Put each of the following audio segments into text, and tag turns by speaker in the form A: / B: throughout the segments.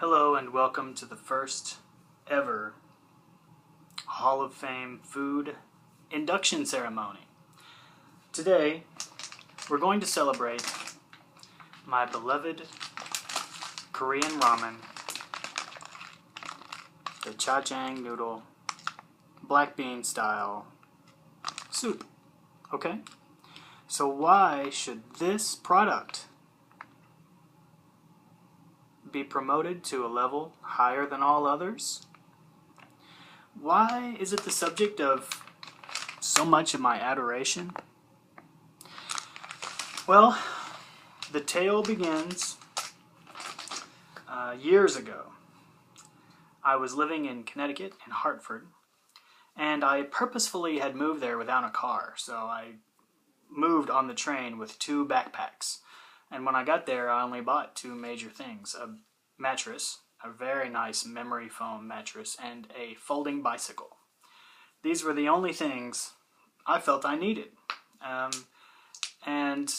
A: Hello and welcome to the first ever Hall of Fame food induction ceremony. Today, we're going to celebrate my beloved Korean ramen, the Jjajangmen noodle, black bean style soup. Okay? So why should this product be promoted to a level higher than all others? Why is it the subject of so much of my adoration? Well, the tale begins years ago. I was living in Connecticut, in Hartford, and I purposefully had moved there without a car, so I moved on the train with 2 backpacks. And when I got there, I only bought 2 major things: a mattress, a very nice memory foam mattress, and a folding bicycle. These were the only things I felt I needed. And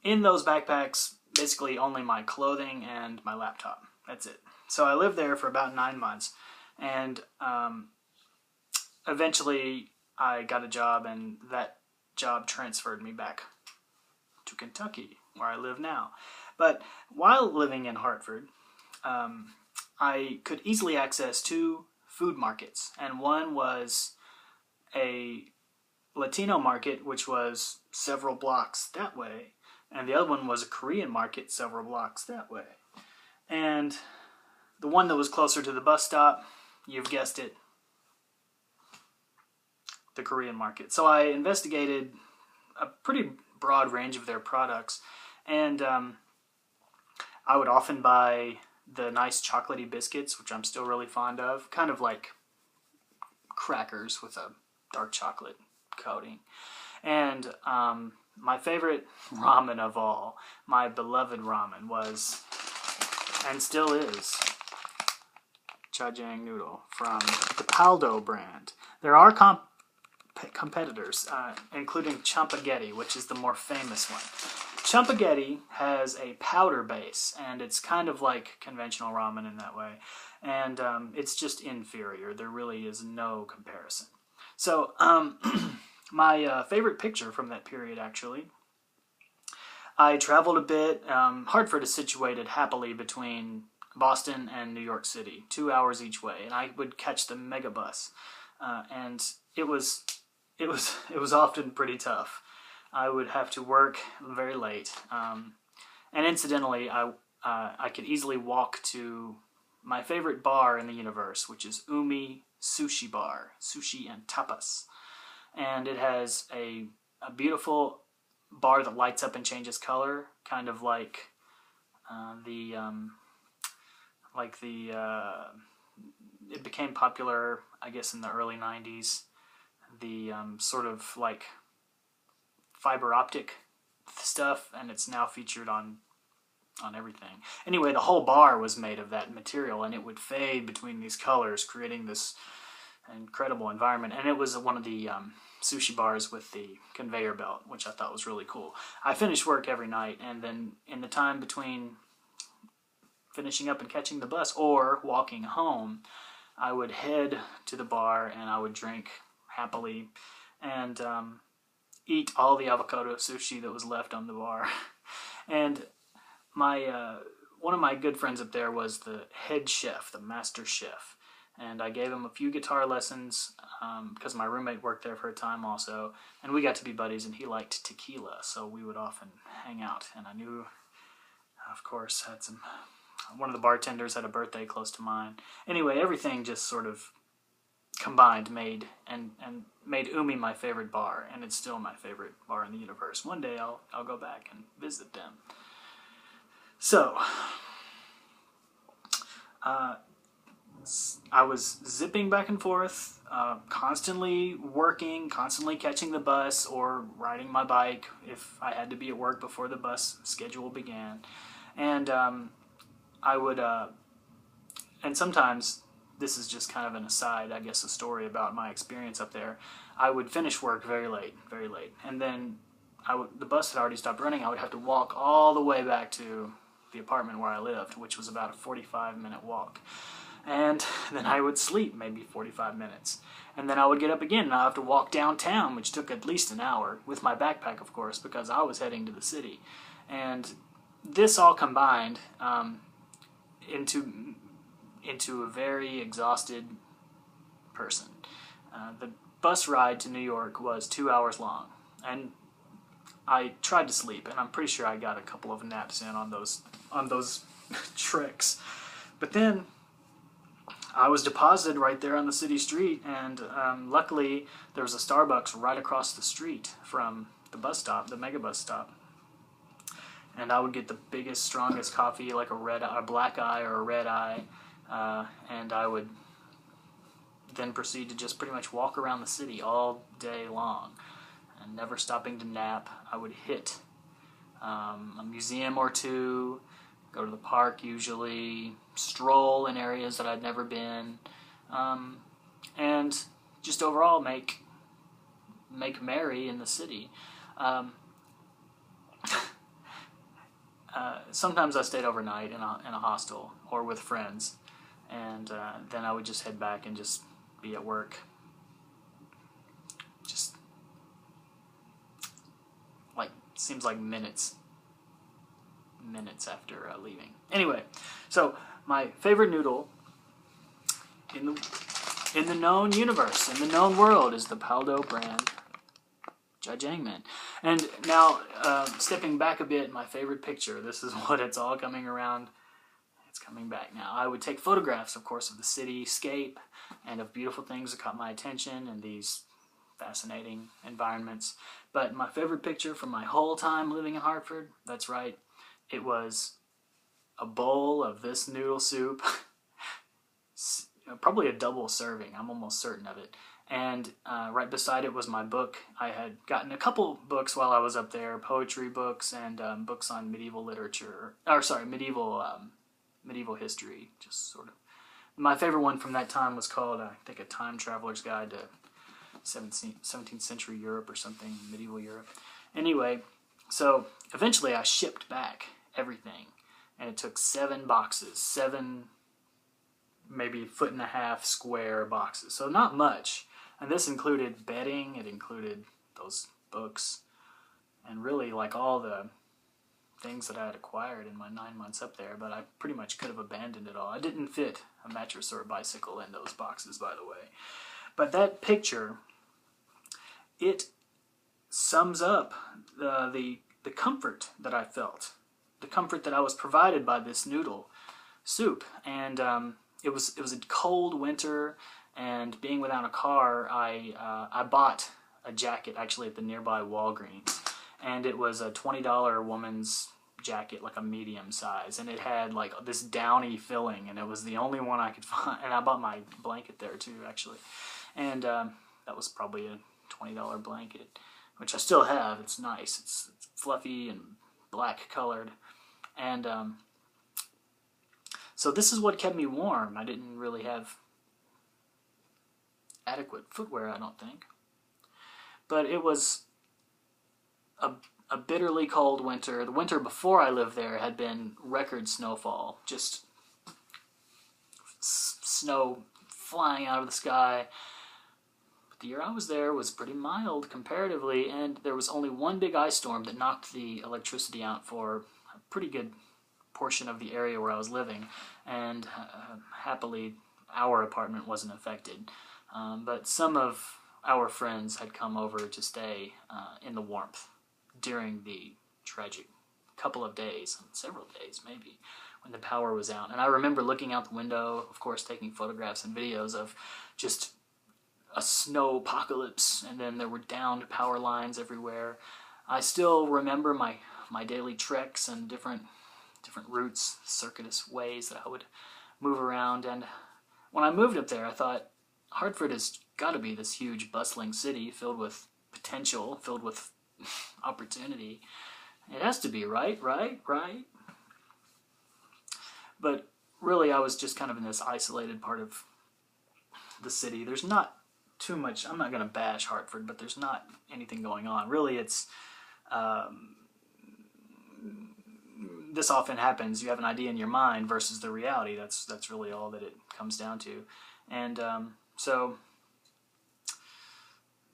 A: in those backpacks, basically only my clothing and my laptop. That's it. So I lived there for about 9 months, and eventually I got a job, and that job transferred me back to Kentucky, where I live now. But while living in Hartford, I could easily access 2 food markets, and one was a Latino market, which was several blocks that way, and the other one was a Korean market several blocks that way. And the one that was closer to the bus stop, you've guessed it, the Korean market. So I investigated a pretty broad range of their products, and I would often buy the nice chocolatey biscuits, which I'm still really fond of, kind of like crackers with a dark chocolate coating. And my favorite ramen of all, my beloved ramen, was, and still is, Jjajangmen noodle from the Paldo brand. There are competitors, including Champagetti, which is the more famous one. Champagetti has a powder base, and it's kind of like conventional ramen in that way, and it's just inferior. There really is no comparison. So my favorite picture from that period, actually, I traveled a bit. Hartford is situated happily between Boston and New York City, 2 hours each way, and I would catch the megabus, and it was often pretty tough. I would have to work very late, and incidentally, I could easily walk to my favorite bar in the universe, which is Umi Sushi Bar, sushi and tapas, and it has a beautiful bar that lights up and changes color, kind of like it became popular, I guess, in the early 90s. The sort of like fiber optic stuff, and it's now featured on everything. Anyway, the whole bar was made of that material, and it would fade between these colors, creating this incredible environment. And it was one of the sushi bars with the conveyor belt, which I thought was really cool. I finished work every night, and then in the time between finishing up and catching the bus or walking home, I would head to the bar and I would drink happily and eat all the avocado sushi that was left on the bar. And my one of my good friends up there was the head chef, the master chef, and I gave him a few guitar lessons because my roommate worked there for a time also, and we got to be buddies, and he liked tequila, so we would often hang out. And I knew, of course, one of the bartenders had a birthday close to mine. Anyway, everything just sort of combined made Umi my favorite bar, and it's still my favorite bar in the universe. One day I'll go back and visit them. So I was zipping back and forth, constantly working, constantly catching the bus or riding my bike if I had to be at work before the bus schedule began. And I would, and sometimes, this is just kind of an aside, I guess, a story about my experience up there. I would finish work very late, and then the bus had already stopped running. I would have to walk all the way back to the apartment where I lived, which was about a 45-minute walk. And then I would sleep maybe 45 minutes. And then I would get up again and I'd have to walk downtown, which took at least an hour, with my backpack, of course, because I was heading to the city. And this all combined into a very exhausted person. The bus ride to New York was 2 hours long. And I tried to sleep, and I'm pretty sure I got a couple of naps in on those treks. But then I was deposited right there on the city street, and luckily there was a Starbucks right across the street from the bus stop, the mega bus stop. And I would get the biggest, strongest coffee, like a black eye or a red eye, and I would then proceed to just pretty much walk around the city all day long, and never stopping to nap. I would hit a museum or two, go to the park usually, stroll in areas that I'd never been, and just overall make merry in the city. Sometimes I stayed overnight in a hostel or with friends, and then I would just head back and just be at work. Just seems like minutes after leaving. Anyway, so my favorite noodle in the known universe, in the known world, is the Paldo brand Jjajangmen. And now, stepping back a bit, my favorite picture, this is what it's all coming around. It's coming back now. I would take photographs, of course, of the cityscape and of beautiful things that caught my attention in these fascinating environments. But my favorite picture from my whole time living in Hartford, that's right, it was a bowl of this noodle soup, probably a double serving, I'm almost certain of it. And right beside it was my book. I had gotten a couple books while I was up there, poetry books and books on medieval literature, medieval history, just sort of. My favorite one from that time was called, I think, A Time Traveler's Guide to 17th century Europe or something, medieval Europe. Anyway, so eventually I shipped back everything, and it took 7 boxes, 7 maybe 1.5 square boxes, so not much. And this included bedding, it included those books, and really like all the things that I had acquired in my 9 months up there, but I pretty much could have abandoned it all. I didn't fit a mattress or a bicycle in those boxes, by the way. But that picture, it sums up the comfort that I felt, the comfort that I was provided by this noodle soup. And it was a cold winter, and being without a car, I bought a jacket actually at the nearby Walgreens, and it was a $20 woman's jacket, like a medium size, and it had like this downy filling, and it was the only one I could find. And I bought my blanket there too, actually, and that was probably a $20 blanket, which I still have. It's nice. It's fluffy and black colored, and so this is what kept me warm. I didn't really have adequate footwear, I don't think, but it was a bitterly cold winter. The winter before I lived there had been record snowfall, just snow flying out of the sky. But the year I was there was pretty mild comparatively, and there was only one big ice storm that knocked the electricity out for a pretty good portion of the area where I was living, and happily our apartment wasn't affected. But some of our friends had come over to stay in the warmth during the tragic couple of days, several days maybe, when the power was out. And I remember looking out the window, of course, taking photographs and videos of just a snow apocalypse, and then there were downed power lines everywhere. I still remember my daily treks and different routes, circuitous ways that I would move around. And when I moved up there, I thought, Hartford has got to be this huge, bustling city filled with potential, filled with opportunity. It has to be, right? But really, I was just kind of in this isolated part of the city. There's not too much. I'm not going to bash Hartford, but there's not anything going on. Really, it's this often happens. You have an idea in your mind versus the reality. That's really all that it comes down to. And so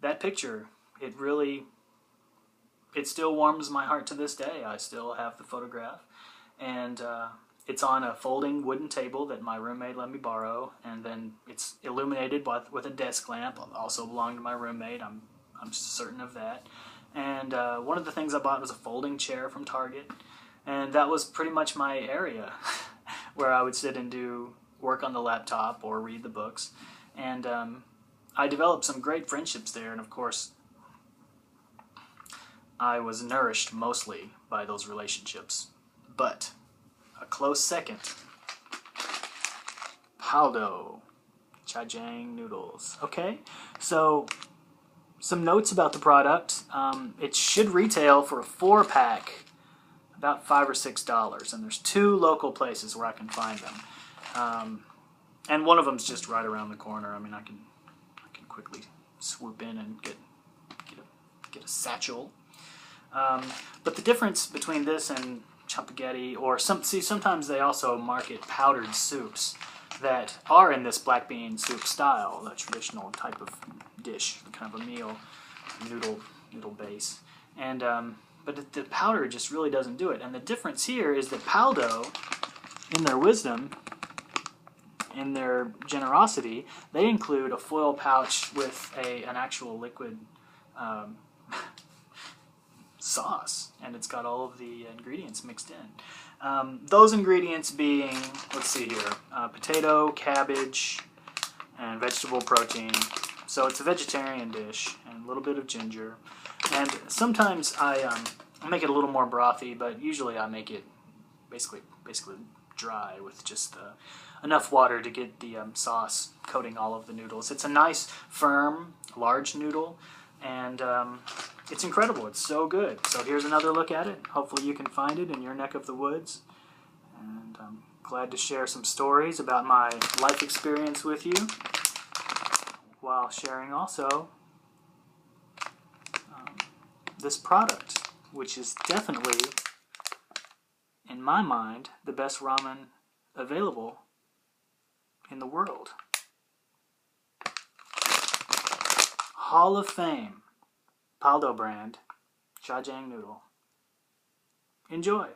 A: that picture, it still warms my heart to this day. I still have the photograph, and it's on a folding wooden table that my roommate let me borrow, and then it's illuminated with a desk lamp, also belonged to my roommate. I'm certain of that. And one of the things I bought was a folding chair from Target, and that was pretty much my area where I would sit and do work on the laptop or read the books. And I developed some great friendships there, and of course I was nourished mostly by those relationships. But a close second, Paldo Jjajangmen noodles. Okay, so some notes about the product. It should retail for a 4-pack about $5 or $6, and there's 2 local places where I can find them. And one of them's just right around the corner. I mean, I can quickly swoop in and get a satchel. But the difference between this and spaghetti, or sometimes they also market powdered soups that are in this black bean soup style, a traditional type of dish, kind of a meal, noodle base. And but the powder just really doesn't do it. And the difference here is that Paldo, in their wisdom, in their generosity, they include a foil pouch with an actual liquid sauce, and it's got all of the ingredients mixed in. Those ingredients being, let's see here, potato, cabbage, and vegetable protein. So it's a vegetarian dish, and a little bit of ginger. And sometimes I make it a little more brothy, but usually I make it basically dry with just enough water to get the sauce coating all of the noodles. It's a nice, firm, large noodle, and it's incredible. It's so good. So here's another look at it. Hopefully you can find it in your neck of the woods. And I'm glad to share some stories about my life experience with you, while sharing also this product, which is definitely, in my mind, the best ramen available in the world. Hall of Fame, Paldo brand, Jjajangmen noodle. Enjoy.